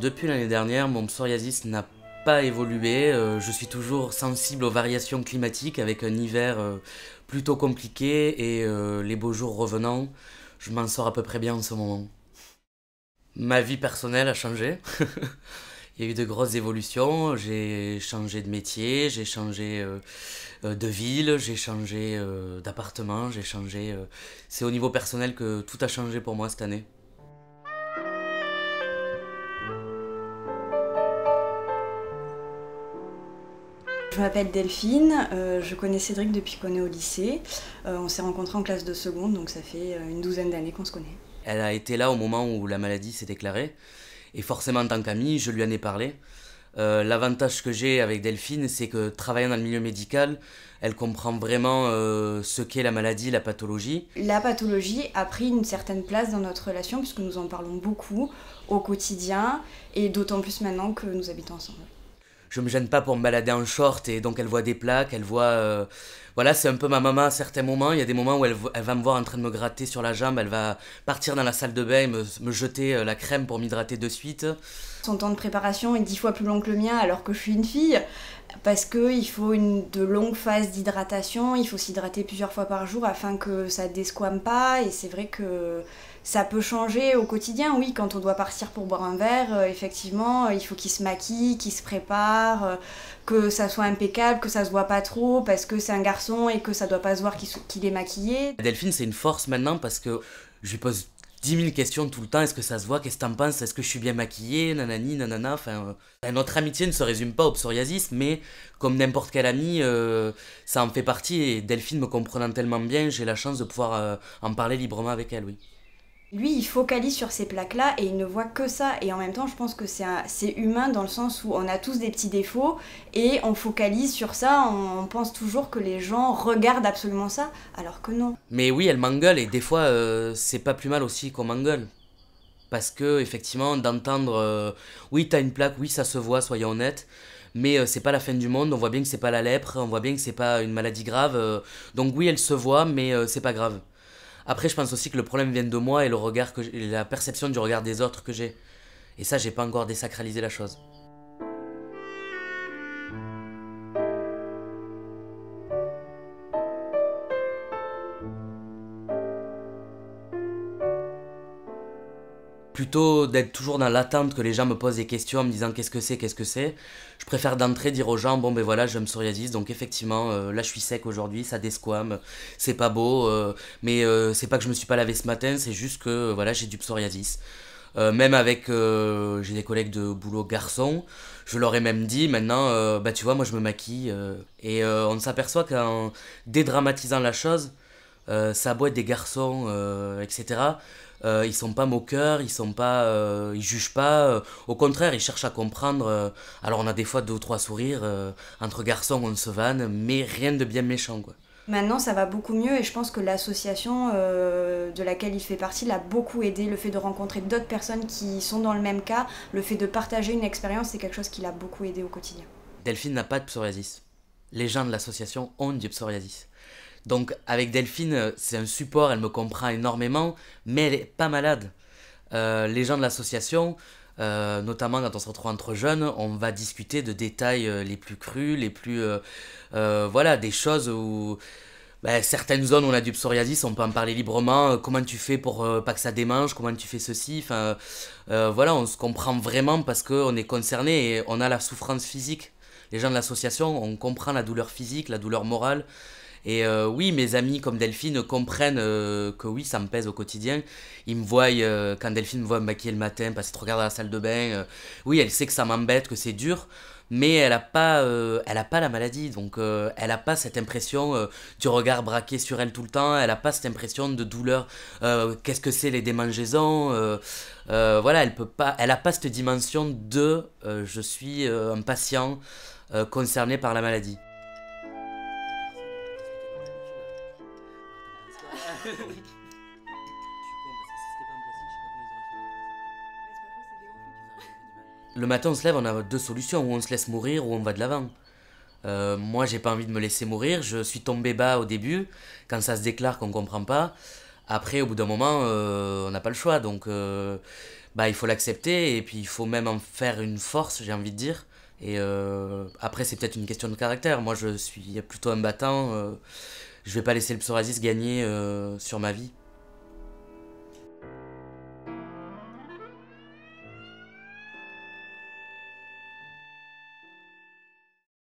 Depuis l'année dernière, mon psoriasis n'a pas évolué. Je suis toujours sensible aux variations climatiques avec un hiver plutôt compliqué et les beaux jours revenant, je m'en sors à peu près bien en ce moment. Ma vie personnelle a changé. Il y a eu de grosses évolutions. J'ai changé de métier, j'ai changé de ville, j'ai changé d'appartement, j'ai changé. C'est au niveau personnel que tout a changé pour moi cette année. Je m'appelle Delphine, je connais Cédric depuis qu'on est au lycée. On s'est rencontrés en classe de seconde, donc ça fait une douzaine d'années qu'on se connaît. Elle a été là au moment où la maladie s'est déclarée. Et forcément, en tant qu'amie, je lui en ai parlé. L'avantage que j'ai avec Delphine, c'est que travaillant dans le milieu médical, elle comprend vraiment ce qu'est la maladie, la pathologie. La pathologie a pris une certaine place dans notre relation puisque nous en parlons beaucoup au quotidien et d'autant plus maintenant que nous habitons ensemble. Je me gêne pas pour me balader en short et donc elle voit des plaques, elle voit... Voilà, c'est un peu ma maman à certains moments. Il y a des moments où elle va me voir en train de me gratter sur la jambe, elle va partir dans la salle de bain et me jeter la crème pour m'hydrater de suite. Son temps de préparation est 10 fois plus long que le mien alors que je suis une fille parce qu'il faut de longues phases d'hydratation, il faut s'hydrater plusieurs fois par jour afin que ça ne desquame pas et c'est vrai que ça peut changer au quotidien, oui, quand on doit partir pour boire un verre, effectivement, il faut qu'il se maquille, qu'il se prépare, que ça soit impeccable, que ça se voit pas trop parce que c'est un garçon et que ça doit pas se voir qu'il est maquillé. Delphine, c'est une force maintenant parce que je lui pose 10 000 questions tout le temps. Est-ce que ça se voit? Qu'est-ce que t'en penses? Est-ce que je suis bien maquillée? Nanani, nanana. Enfin, notre amitié ne se résume pas au psoriasis, mais comme n'importe quel ami, ça en fait partie. Et Delphine me comprenant tellement bien, j'ai la chance de pouvoir en parler librement avec elle, oui. Lui, il focalise sur ces plaques-là et il ne voit que ça. Et en même temps, je pense que c'est humain dans le sens où on a tous des petits défauts et on focalise sur ça. On pense toujours que les gens regardent absolument ça, alors que non. Mais oui, elle m'engueule et des fois, c'est pas plus mal aussi qu'on m'engueule. Parce que, effectivement, d'entendre oui, t'as une plaque, oui, ça se voit, soyons honnêtes. Mais c'est pas la fin du monde, on voit bien que c'est pas la lèpre, on voit bien que c'est pas une maladie grave. Donc oui, elle se voit, mais c'est pas grave. Après, je pense aussi que le problème vient de moi et le regard et la perception du regard des autres que j'ai. Et ça, j'ai pas encore désacralisé la chose. Plutôt d'être toujours dans l'attente que les gens me posent des questions en me disant qu'est-ce que c'est, je préfère d'entrée dire aux gens, bon ben voilà, j'ai un psoriasis, donc effectivement, là je suis sec aujourd'hui, ça desquame, c'est pas beau, mais c'est pas que je me suis pas lavé ce matin, c'est juste que voilà, j'ai du psoriasis. Même avec, j'ai des collègues de boulot garçons, je leur ai même dit maintenant, bah tu vois, moi je me maquille, et on s'aperçoit qu'en dédramatisant la chose, ça a beau être des garçons, etc. Ils sont pas moqueurs, ils jugent pas. Au contraire, ils cherchent à comprendre. Alors on a des fois deux ou trois sourires entre garçons, on se vanne, mais rien de bien méchant, quoi. Maintenant, ça va beaucoup mieux et je pense que l'association de laquelle il fait partie l'a beaucoup aidé. Le fait de rencontrer d'autres personnes qui sont dans le même cas, le fait de partager une expérience, c'est quelque chose qui l'a beaucoup aidé au quotidien. Delphine n'a pas de psoriasis. Les gens de l'association ont du psoriasis. Donc avec Delphine, c'est un support, elle me comprend énormément, mais elle est pas malade. Les gens de l'association, notamment quand on se retrouve entre jeunes, on va discuter de détails les plus crus, les plus... voilà, des choses où... ben, certaines zones où on a du psoriasis, on peut en parler librement. Comment tu fais pour pas que ça démange? Comment tu fais ceci? Enfin, voilà, on se comprend vraiment parce qu'on est concerné et on a la souffrance physique. Les gens de l'association, on comprend la douleur physique, la douleur morale. Et oui, mes amis comme Delphine comprennent que oui, ça me pèse au quotidien. Ils me voient, quand Delphine me voit me maquiller le matin, passer 3 quarts dans la salle de bain, oui, elle sait que ça m'embête, que c'est dur, mais elle a pas la maladie, donc elle a pas cette impression du regard braqué sur elle tout le temps, elle a pas cette impression de douleur, qu'est-ce que c'est les démangeaisons, voilà, elle a pas cette dimension de je suis un patient concerné par la maladie. Le matin, on se lève, on a deux solutions, ou on se laisse mourir, ou on va de l'avant. Moi, j'ai pas envie de me laisser mourir, je suis tombé bas au début, quand ça se déclare qu'on comprend pas. Après, au bout d'un moment, on n'a pas le choix, donc bah, il faut l'accepter et puis il faut même en faire une force, j'ai envie de dire. Et après, c'est peut-être une question de caractère. Moi, je suis plutôt un battant. Je vais pas laisser le psoriasis gagner sur ma vie.